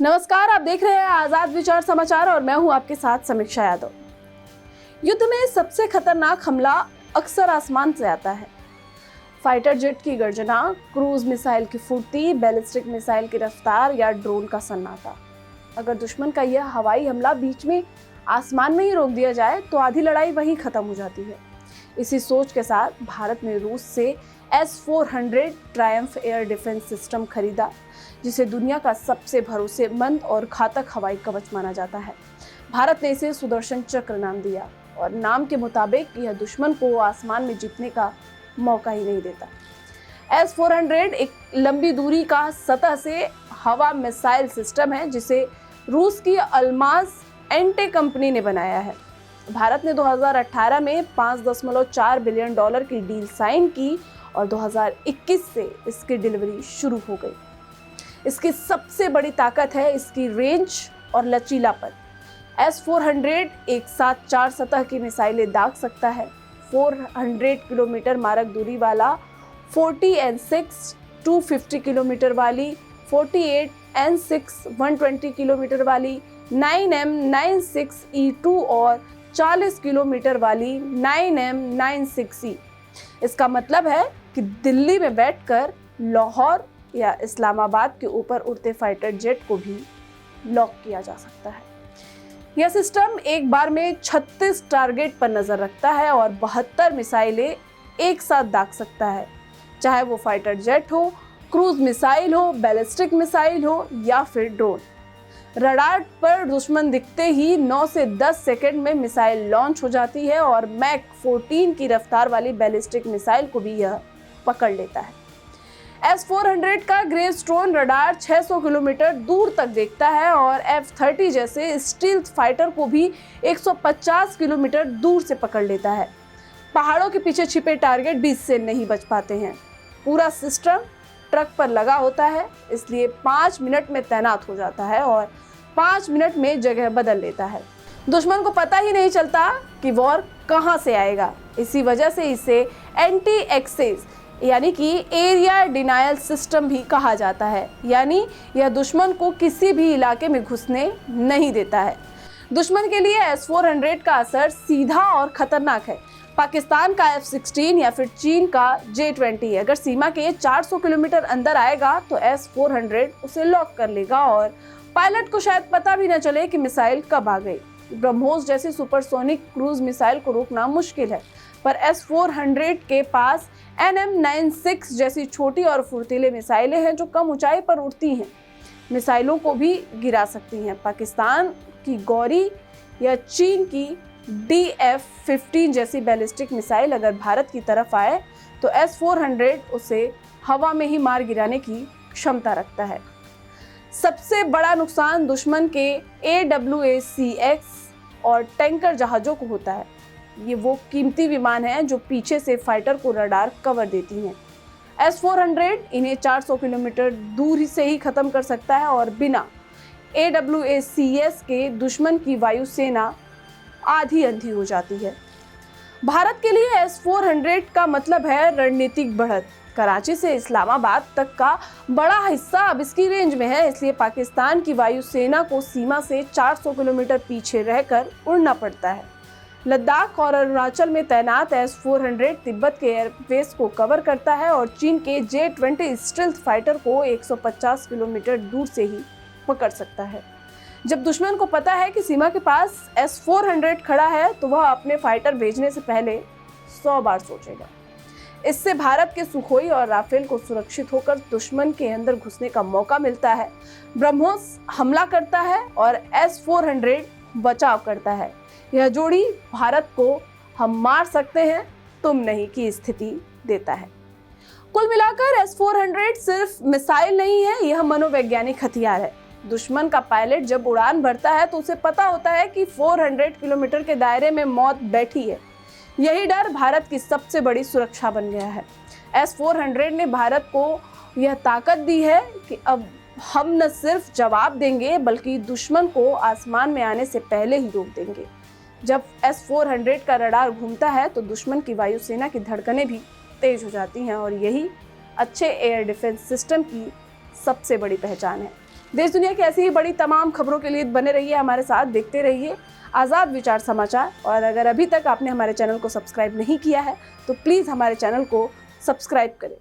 नमस्कार, आप देख रहे हैं आजाद विचार समाचार और मैं हूं आपके साथ समीक्षा यादव। युद्ध में सबसे खतरनाक हमला अक्सर आसमान से आता है। फाइटर जेट की गर्जना, क्रूज मिसाइल की फुर्ती, बैलिस्टिक मिसाइल की रफ्तार या ड्रोन का सन्नाटा। अगर दुश्मन का यह हवाई हमला बीच में आसमान में ही रोक दिया जाए तो आधी लड़ाई वहीं खत्म हो जाती है। इसी सोच के साथ भारत ने रूस से S-400 Triumph air defence system खरीदा, जिसे दुनिया का सबसे भरोसेमंद और घातक हवाई कवच माना जाता है। भारत ने इसे सुदर्शन चक्र नाम दिया और नाम के मुताबिक यह दुश्मन को आसमान में जीतने का मौका ही नहीं देता। S-400 एक लंबी दूरी का सतह से हवा मिसाइल सिस्टम है, जिसे रूस की अल्माज एंटे कंपनी ने बनाया है। भारत ने 2018 में $5.4 बिलियन की डील साइन की और 2021 से इसकी डिलीवरी शुरू हो गई। इसकी सबसे बड़ी ताकत है इसकी रेंज और लचीलापन। S-400 एक साथ 4 सतह की मिसाइलें दाग सकता है। 400 किलोमीटर मारक दूरी वाला 40N6 250 किलोमीटर वाली, 48N6 120 किलोमीटर वाली, 9M96E2 और 40 किलोमीटर वाली 9M96E। इसका मतलब है कि दिल्ली में बैठकर लाहौर या इस्लामाबाद के ऊपर उड़ते फाइटर जेट को भी लॉक किया जा सकता है। यह सिस्टम एक बार में 36 टारगेट पर नजर रखता है और 72 मिसाइलें एक साथ दाग सकता है, चाहे वो फाइटर जेट हो, क्रूज मिसाइल हो, बैलिस्टिक मिसाइल हो या फिर ड्रोन। रडार पर दुश्मन दिखते ही 9 से 10 सेकंड में मिसाइल लॉन्च हो जाती है और मैक 14 की रफ्तार वाली बैलिस्टिक मिसाइल को भी यह पकड़ लेता है। S-400 का ग्रे स्टोन रडार 600 किलोमीटर दूर तक देखता है और F-30 जैसे स्टील्थ फाइटर को भी 150 किलोमीटर दूर से पकड़ लेता है। पहाड़ों के पीछे छिपे टारगेट भी इससे नहीं बच पाते हैं। पूरा सिस्टम ट्रक पर लगा होता है, इसलिए 5 मिनट में तैनात हो जाता है और 5 मिनट में जगह बदल लेता है। दुश्मन को पता ही नहीं चलता कि वॉर कहां से आएगा। इसी वजह से इसे एंटी एक्सेस यानी कि एरिया डिनायल सिस्टम भी कहा जाता है, यानी यह दुश्मन को किसी भी इलाके में घुसने नहीं देता है। दुश्मन के लिए S-400 का असर सीधा और खतरनाक है। पाकिस्तान का F-16 या फिर चीन का J-20 अगर सीमा के 400 किलोमीटर अंदर आएगा तो S-400 उसे लॉक कर लेगा और पायलट को शायद पता भी न चले कि मिसाइल कब आ गई। ब्रह्मोस जैसी सुपरसोनिक क्रूज मिसाइल को रोकना मुश्किल है, पर S-400 के पास NM96 जैसी छोटी और फुर्तीले मिसाइलें हैं जो कम ऊंचाई पर उड़ती हैं, मिसाइलों को भी गिरा सकती हैं। पाकिस्तान की गौरी या चीन की DF-15 जैसी बैलिस्टिक मिसाइल अगर भारत की तरफ आए तो S-400 उसे हवा में ही मार गिराने की क्षमता रखता है। सबसे बड़ा नुकसान दुश्मन के AWACS और टैंकर जहाज़ों को होता है। ये वो कीमती विमान हैं जो पीछे से फाइटर को रडार कवर देती हैं। S-400 इन्हें 400 किलोमीटर दूर से ही खत्म कर सकता है और बिना AWACS के दुश्मन की वायुसेना आधी अंधी हो जाती है। भारत के लिए S-400 का मतलब है रणनीतिक बढ़त। कराची से इस्लामाबाद तक का बड़ा हिस्सा अब इसकी रेंज में है, इसलिए पाकिस्तान की वायुसेना को सीमा से 400 किलोमीटर पीछे रहकर उड़ना पड़ता है। लद्दाख और अरुणाचल में तैनात S-400 तिब्बत के एयरबेस को कवर करता है और चीन के J-20 स्टील्थ फाइटर को 150 किलोमीटर दूर से ही पकड़ सकता है। जब दुश्मन को पता है कि सीमा के पास S-400 खड़ा है तो वह अपने फाइटर भेजने से पहले 100 बार सोचेगा। इससे भारत के सुखोई और राफेल को सुरक्षित होकर दुश्मन के अंदर घुसने का मौका मिलता है। ब्रह्मोस हमला करता है और S-400 बचाव करता है। यह जोड़ी भारत को हम मार सकते हैं तुम नहीं की स्थिति देता है। कुल मिलाकर S-400 सिर्फ मिसाइल नहीं है, यह मनोवैज्ञानिक हथियार है। दुश्मन का पायलट जब उड़ान भरता है तो उसे पता होता है कि 400 किलोमीटर के दायरे में मौत बैठी है। यही डर भारत की सबसे बड़ी सुरक्षा बन गया है। S-400 ने भारत को यह ताकत दी है कि अब हम न सिर्फ जवाब देंगे बल्कि दुश्मन को आसमान में आने से पहले ही रोक देंगे। जब S-400 का रडार घूमता है तो दुश्मन की वायुसेना की धड़कनें भी तेज हो जाती हैं और यही अच्छे एयर डिफेंस सिस्टम की सबसे बड़ी पहचान है। देश दुनिया की ऐसी ही बड़ी तमाम खबरों के लिए बने रहिए हमारे साथ, देखते रहिए आज़ाद विचार समाचार। और अगर अभी तक आपने हमारे चैनल को सब्सक्राइब नहीं किया है तो प्लीज़ हमारे चैनल को सब्सक्राइब करें।